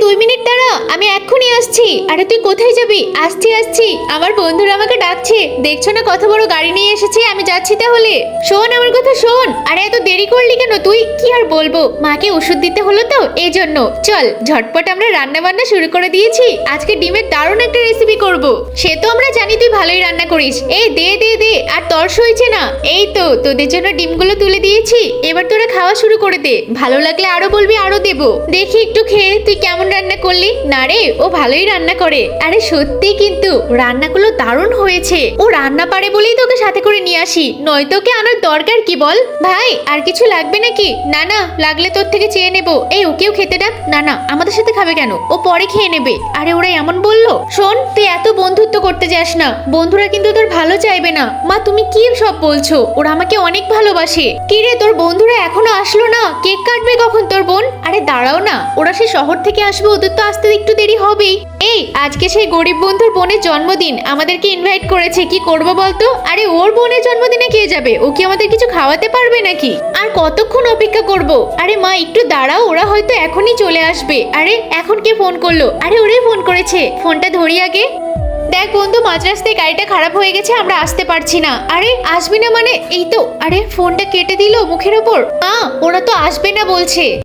2 minute দাঁড়া, আমি এক্ষুনি আসছি। আরে তুই কোথায় যাবি? আসছি আসছি, আমার বন্ধুরা আমাকে ডাকছে। দেখছো না কত বড় গাড়ি নিয়ে এসেছে, আমি যাচ্ছি তাহলে। শোন আমার কথা শোন। আরে এত দেরি করলি কেন তুই? কি আর বলবো, মাকে ওষুধ দিতে হলো তো এই জন্য। চল ঝটপট আমরা রান্না বান্না শুরু করে দিয়েছি। আজকে ডিমের দারুণ একটা রেসিপি করব। সে তো আমরা জানি তুই ভালোই রান্না করিস। এই দে দে দে, আর তর্স হয়েছে না? এই তো তোদের জন্য ডিমগুলো তুলে দিয়েছি, এবার তোরা খাওয়া শুরু করে দে। ভালো লাগলে আরো বলবি, আরো দেবো। দেখি একটু খেয়ে তুই কেমন রান্না করলি। না রে, ও ভালোই রান্না করে। আরে সত্যি কিন্তু রান্নাগুলো দারুণ হয়েছে। ও রান্না পারে বলেই তোকে সাথে করে নিয়ে আসি, নয়তো ওকে আনার দরকার কি বল? ভাই আর কিছু লাগবে নাকি? না না, লাগলে তোর থেকে চেয়ে নেবো। এই ওকেও খেতে ডাক। না না, আমাদের সাথে খাবে কেন? ও পরে খেয়ে নেবে। আরে ওরা এমন বললো। শোন, তুই এত বন্ধুত্ব করতে যাস না, বন্ধুরা কিন্তু তোর ভালো চাইবে না। মা তুমি কি সব বলছো? ওরা আমাকে অনেক ভালোবাসে। কি রে, তোর বন্ধুরা এখনো আসলো না? কেক কাটবে কখন তোর বোন? আরে দাঁড়াও না, ওরা সে শহর থেকে আসবে, ওদের তো আসতে একটু দেরি হবেই। এই আজকে সেই গরিব বন্ধুর বোনের জন্মদিন, আমাদেরকে ইনভাইট করেছে, কি করব বলতো? আরে ওর বোনের জন্মদিনে কে যাবে? ও কি আমাদের কিছু খাওয়াতে পারবে নাকি? আর কতক্ষণ অপেক্ষা করব? আরে মা একটু দাঁড়াও, ওরা হয়তো এখনই চলে আসবে। আরে এখন কে ফোন করলো? আরে ওরাই ফোন করেছে, ফোনটা ধরি আগে। দেখ বন্ধু, মাঝ রাস্তায় গাড়িটা খারাপ হয়ে গেছে, আমরা আসতে পারছি না। আরে আসবি না মানে? এই তো। আরে ফোনটা কেটে দিল মুখের ওপর। ওরা তো আসবে না বলছে।